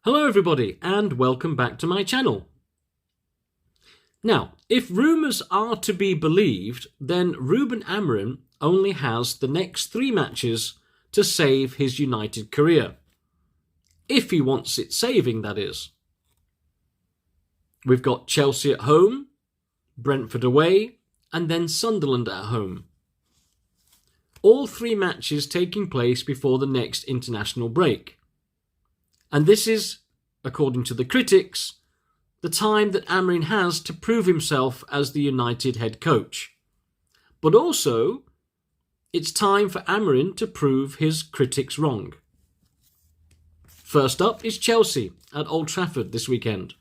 Hello everybody and welcome back to my channel. Now, if rumours are to be believed, then Ruben Amorim only has the next 3 matches to save his United career. If he wants it saving, that is. We've got Chelsea at home, Brentford away, and then Sunderland at home. All 3 matches taking place before the next international break. And this is, according to the critics, the time that Amorim has to prove himself as the United head coach. But also, it's time for Amorim to prove his critics wrong. First up is Chelsea at Old Trafford this weekend.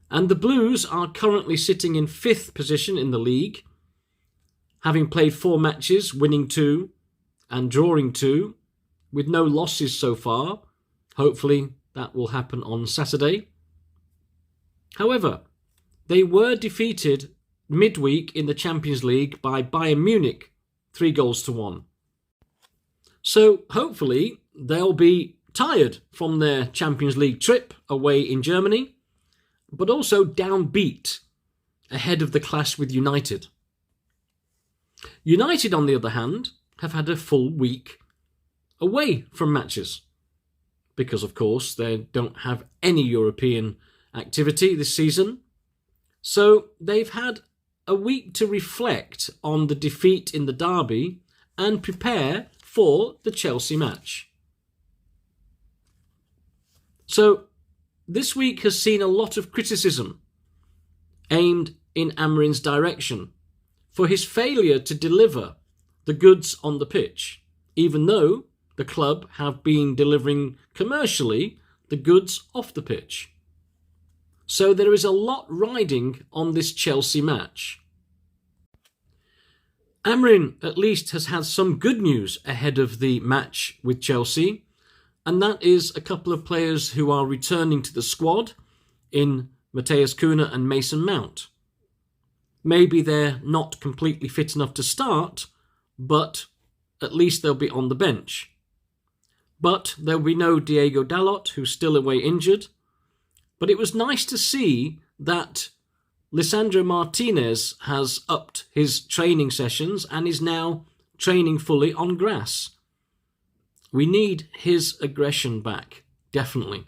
And the Blues are currently sitting in 5th position in the league, having played 4 matches, winning 2 and drawing 2, with no losses so far. Hopefully that will happen on Saturday. However, they were defeated midweek in the Champions League by Bayern Munich, 3-1. So hopefully they'll be tired from their Champions League trip away in Germany, but also downbeat ahead of the clash with United. United, on the other hand, have had a full week away from matches, because of course they don't have any European activity this season. So they've had a week to reflect on the defeat in the derby and prepare for the Chelsea match. So this week has seen a lot of criticism aimed in Amorim's direction for his failure to deliver the goods on the pitch, even though the club have been delivering commercially the goods off the pitch. So there is a lot riding on this Chelsea match. Amorim at least has had some good news ahead of the match with Chelsea, and that is a couple of players who are returning to the squad in Matheus Cunha and Mason Mount. Maybe they're not completely fit enough to start, but at least they'll be on the bench. But there will be no Diego Dalot, who's still away injured. But it was nice to see that Lisandro Martinez has upped his training sessions and is now training fully on grass. We need his aggression back, definitely.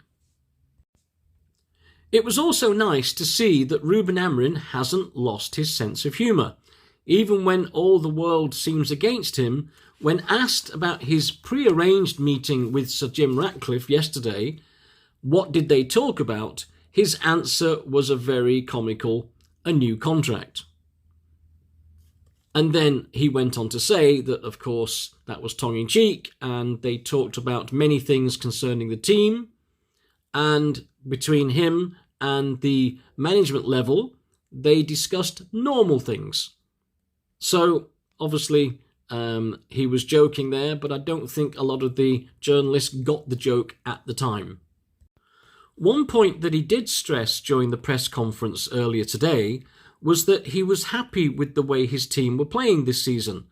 It was also nice to see that Ruben Amorim hasn't lost his sense of humour. Even when all the world seems against him, when asked about his pre-arranged meeting with Sir Jim Ratcliffe yesterday, what did they talk about, his answer was a very comical, a new contract. And then he went on to say that, of course, that was tongue-in-cheek, and they talked about many things concerning the team, and between him and the management level, they discussed normal things. So, obviously, he was joking there, but I don't think a lot of the journalists got the joke at the time. One point that he did stress during the press conference earlier today was that he was happy with the way his team were playing this season,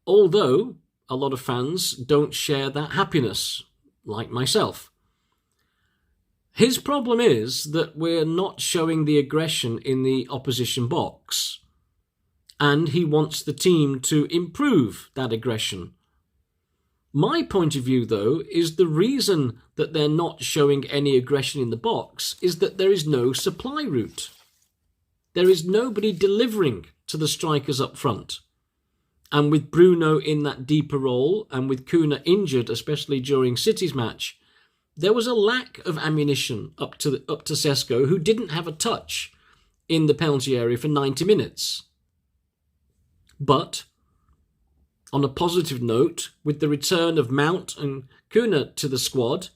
although a lot of fans don't share that happiness, like myself. His problem is that we're not showing the aggression in the opposition box, and he wants the team to improve that aggression. My point of view, though, is the reason that they're not showing any aggression in the box is that there is no supply route. There is nobody delivering to the strikers up front. And with Bruno in that deeper role, and with Cunha injured, especially during City's match, there was a lack of ammunition up to Sesko, who didn't have a touch in the penalty area for 90 minutes. But, on a positive note, with the return of Mount and Cunha to the squad,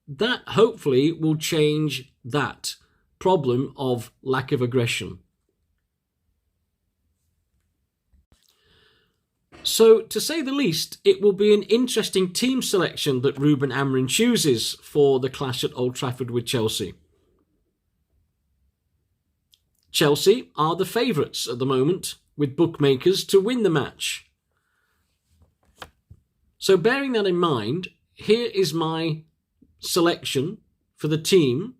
that hopefully will change that problem of lack of aggression. So, to say the least, it will be an interesting team selection that Ruben Amorim chooses for the clash at Old Trafford with Chelsea. Chelsea are the favourites at the moment, with bookmakers to win the match. So bearing that in mind, here is my selection for the team.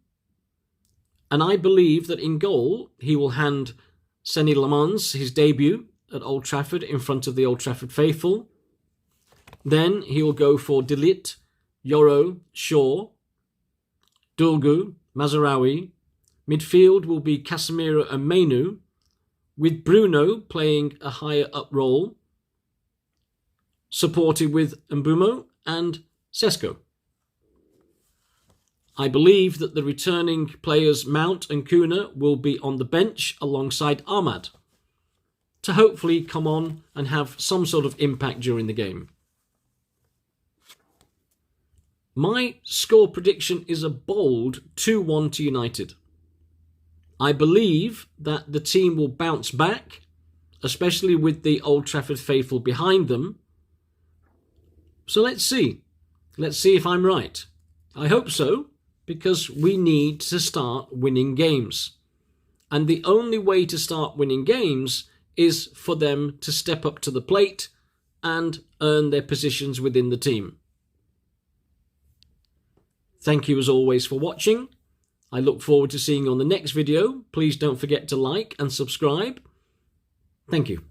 And I believe that in goal, he will hand Senny Lamans his debut at Old Trafford in front of the Old Trafford faithful. Then he will go for De Ligt, Yoro, Shaw, Dulgu, Mazraoui. Midfield will be Casemiro and Mainu, with Bruno playing a higher up role, supported with Mbumo and Sesko. I believe that the returning players Mount and Kuna will be on the bench alongside Ahmad to hopefully come on and have some sort of impact during the game. My score prediction is a bold 2-1 to United. I believe that the team will bounce back, especially with the Old Trafford faithful behind them. So let's see. Let's see if I'm right. I hope so, because we need to start winning games. And the only way to start winning games is for them to step up to the plate and earn their positions within the team. Thank you as always for watching. I look forward to seeing you on the next video. Please don't forget to like and subscribe. Thank you.